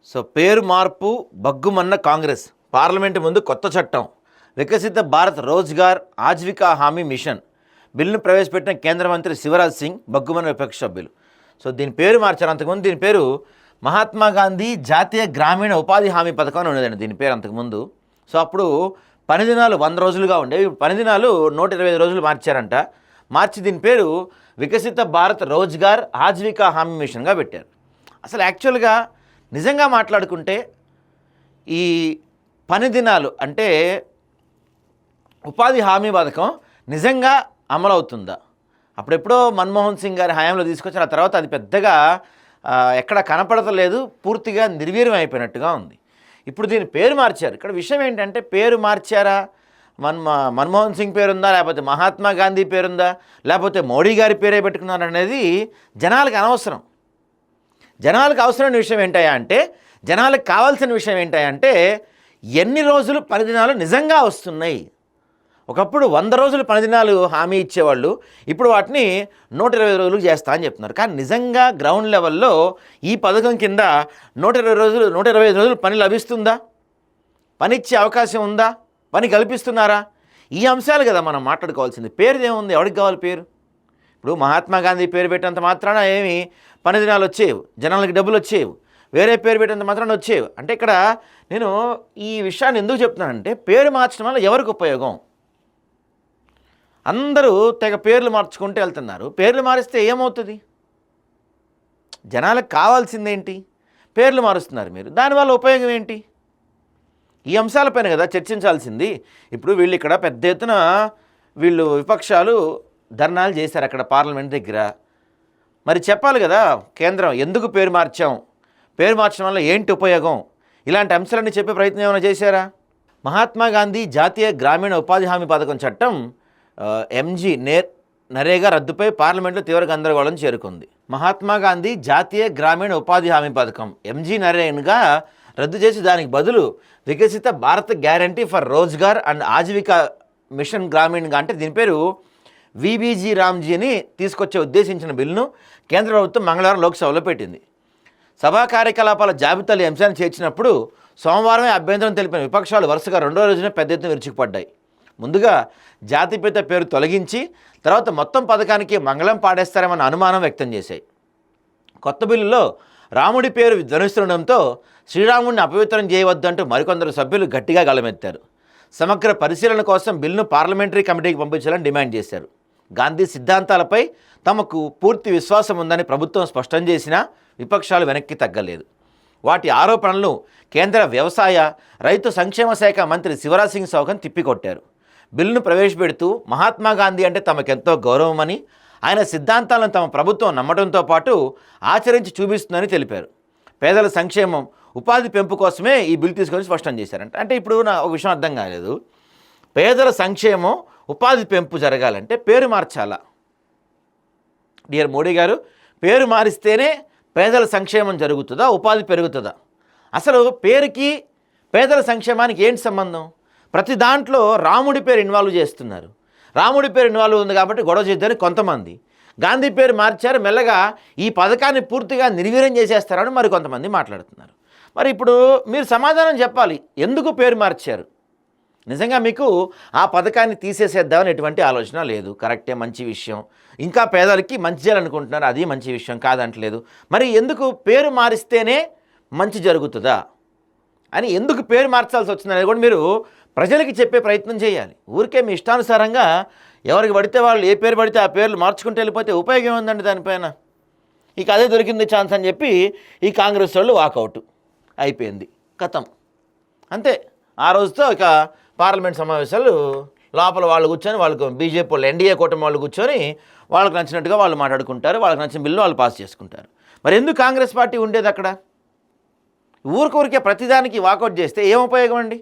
So పేరు మార్పు బగ్గుమన్న Congress parliament ముందు కొత్త చట్టం వికసిత భారత్ రోజ్గార్ ఆజీవికా హామీ మిషన్ బిల్లును ప్రవేశపెట్టిన కేంద్ర మంత్రి శివరాజ్ సింగ్ బగ్గుమన్న విపక్ష సభ్యులు. సో దీని పేరు మార్చారు. అంతకుముందు దీని పేరు మహాత్మా గాంధీ జాతీయ గ్రామీణ ఉపాధి హామీ పథకం అని ఉండేదండి దీని పేరు అంతకుముందు. సో అప్పుడు పని దినాలు 100 రోజులుగా ఉండేవి. పని దినాలు 125 రోజులు మార్చారంట. మార్చి దీని పేరు వికసిత భారత్ రోజ్గార్ ఆజీవికా హామీ మిషన్గా పెట్టారు. అసలు యాక్చువల్గా నిజంగా మాట్లాడుకుంటే ఈ పని దినాలు అంటే ఉపాధి హామీ పథకం నిజంగా అమలవుతుందా? అప్పుడెప్పుడో మన్మోహన్ సింగ్ గారి హయాంలో తీసుకొచ్చిన ఆ తర్వాత అది పెద్దగా ఎక్కడ కనపడతలేదు, పూర్తిగా నిర్వీర్యం అయిపోయినట్టుగా ఉంది. ఇప్పుడు దీని పేరు మార్చారు. ఇక్కడ విషయం ఏంటంటే పేరు మార్చారా, మన్మోహన్ సింగ్ పేరుందా, లేకపోతే మహాత్మా గాంధీ పేరుందా, లేకపోతే మోడీ గారి పేరే పెట్టుకున్నారు అనేది జనాలకు అనవసరం. జనాలకు అవసరమైన విషయం ఏంటయ్యా అంటే, జనాలకు కావాల్సిన విషయం ఏంటయ్యా అంటే ఎన్ని రోజులు పనిదినాలు నిజంగా వస్తున్నాయి. ఒకప్పుడు 100 రోజులు పనిదినాలు హామీ ఇచ్చేవాళ్ళు, ఇప్పుడు వాటిని 120 రోజులకు చేస్తా అని చెప్తున్నారు. కానీ నిజంగా గ్రౌండ్ లెవెల్లో ఈ పథకం కింద 125 రోజులు పని లభిస్తుందా? పని ఇచ్చే అవకాశం ఉందా? పని కల్పిస్తున్నారా? ఈ అంశాలు కదా మనం మాట్లాడుకోవాల్సింది. పేరుది ఏముంది, ఎవరికి కావాలి పేరు? ఇప్పుడు మహాత్మా గాంధీ పేరు పెట్టినంత మాత్రాన ఏమి పని దినాలు వచ్చేవి, జనాలకి డబ్బులు వచ్చేవి. వేరే పేరు పెట్టినంత మాత్రాన వచ్చేవి. అంటే ఇక్కడ నేను ఈ విషయాన్ని ఎందుకు చెప్తున్నానంటే పేరు మార్చడం వల్ల ఎవరికి ఉపయోగం? అందరూ తెగ పేర్లు మార్చుకుంటూ వెళ్తున్నారు. పేర్లు మారిస్తే ఏమవుతుంది? జనాలకు కావాల్సిందేంటి? పేర్లు మారుస్తున్నారు మీరు, దానివల్ల ఉపయోగం ఏంటి? ఈ అంశాలపైన కదా చర్చించాల్సింది. ఇప్పుడు వీళ్ళు ఇక్కడ పెద్ద ఎత్తున వీళ్ళు విపక్షాలు ధర్నాలు చేశారు అక్కడ పార్లమెంట్ దగ్గర. మరి చెప్పాలి కదా కేంద్రం ఎందుకు పేరు మార్చాం, పేరు మార్చడం వల్ల ఏంటి ఉపయోగం, ఇలాంటి అంశాలన్నీ చెప్పే ప్రయత్నం ఏమైనా చేశారా? మహాత్మా గాంధీ జాతీయ గ్రామీణ ఉపాధి హామీ పథకం చట్టం ఎంజీ నరేగా రద్దుపై పార్లమెంట్లో తీవ్ర గందరగోళం చేరుకుంది. మహాత్మా గాంధీ జాతీయ గ్రామీణ ఉపాధి హామీ పథకం ఎంజీ నరేగా రద్దు చేసి దానికి బదులు Viksit Bharat guarantee for Rozgar and Ajeevika mission గ్రామీణ్గా అంటే దీని పేరు విబీజీ రామ్జీని తీసుకొచ్చే ఉద్దేశించిన బిల్లును కేంద్ర ప్రభుత్వం మంగళవారం లోక్సభలో పెట్టింది. సభా కార్యకలాపాల జాబితాలు అంశాన్ని చేర్చినప్పుడు సోమవారమే అభ్యంతరం తెలిపిన విపక్షాలు వరుసగా రెండో రోజున పెద్ద ఎత్తున విరుచుకుపడ్డాయి. ముందుగా జాతిపిత పేరు తొలగించి తర్వాత మొత్తం పథకానికి మంగళం పాడేస్తారేమన్న అనుమానం వ్యక్తం చేశాయి. కొత్త బిల్లులో రాముడి పేరు ధ్వనిస్తుండడంతో శ్రీరాముడిని అపవిత్రం చేయవద్దంటూ మరికొందరు సభ్యులు గట్టిగా గళమెత్తారు. సమగ్ర పరిశీలన కోసం బిల్లును పార్లమెంటరీ కమిటీకి పంపించాలని డిమాండ్ చేశారు. గాంధీ సిద్ధాంతాలపై తమకు పూర్తి విశ్వాసం ఉందని ప్రభుత్వం స్పష్టం చేసినా విపక్షాలు వెనక్కి తగ్గలేదు. వాటి ఆరోపణలను కేంద్ర వ్యవసాయ రైతు సంక్షేమ శాఖ మంత్రి శివరాజ్ సింగ్ చౌహాన్ తిప్పికొట్టారు. బిల్లును ప్రవేశపెడుతూ మహాత్మా గాంధీ అంటే తమకెంతో గౌరవమని, ఆయన సిద్ధాంతాలను తమ ప్రభుత్వం నమ్మడంతో పాటు ఆచరించి చూపిస్తుందని తెలిపారు. పేదల సంక్షేమం, ఉపాధి పెంపు కోసమే ఈ బిల్లు తీసుకొని స్పష్టం చేశారంట. అంటే ఇప్పుడు నా ఒక విషయం అర్థం కాలేదు. పేదల సంక్షేమం, ఉపాధి పెంపు జరగాలంటే పేరు మార్చాలా? డియర్ మోడీ గారు, పేరు మారిస్తేనే పేదల సంక్షేమం జరుగుతుందా, ఉపాధి పెరుగుతుందా? అసలు పేరుకి పేదల సంక్షేమానికి ఏంటి సంబంధం? ప్రతి దాంట్లో రాముడి పేరు ఇన్వాల్వ్ చేస్తున్నారు. రాముడి పేరు ఇన్వాల్వ్ ఉంది కాబట్టి గొడవ చేద్దని కొంతమంది, గాంధీ పేరు మార్చారు, మెల్లగా ఈ పథకాన్ని పూర్తిగా నిర్వీర్యం చేసేస్తారని మరి కొంతమంది మాట్లాడుతున్నారు. మరి ఇప్పుడు మీరు సమాధానం చెప్పాలి, ఎందుకు పేరు మార్చారు? నిజంగా మీకు ఆ పథకాన్ని తీసేసేద్దామని ఎటువంటి ఆలోచన లేదు, కరెక్టే, మంచి విషయం. ఇంకా పేదలకి మంచి చేయాలనుకుంటున్నారు, అది మంచి విషయం, కాదంటలేదు. మరి ఎందుకు పేరు మారిస్తేనే మంచి జరుగుతుందా అని ఎందుకు పేరు మార్చాల్సి వచ్చిందనేది కూడా మీరు ప్రజలకి చెప్పే ప్రయత్నం చేయాలి. ఊరికే మీ ఇష్టానుసారంగా ఎవరికి పడితే వాళ్ళు ఏ పేరు పడితే ఆ పేర్లు మార్చుకుంటూ వెళ్ళిపోతే ఉపయోగం ఉందండి దానిపైన. ఇక అదే దొరికింది ఛాన్స్ అని చెప్పి ఈ కాంగ్రెస్ వాళ్ళు వాకౌట్ అయిపోయింది, కథం, అంతే. ఆ రోజుతో ఇక పార్లమెంట్ సమావేశాలు లోపల వాళ్ళు కూర్చొని, వాళ్ళకు బీజేపీ వాళ్ళు ఎన్డీఏ కూటమి వాళ్ళు కూర్చొని వాళ్ళకి నచ్చినట్టుగా వాళ్ళు మాట్లాడుకుంటారు, వాళ్ళకి నచ్చిన బిల్లు వాళ్ళు పాస్ చేసుకుంటారు. మరి ఎందుకు కాంగ్రెస్ పార్టీ ఉండేది అక్కడ? ఊరికే ప్రతిదానికి వాకౌట్ చేస్తే ఏం ఉపయోగం అండి?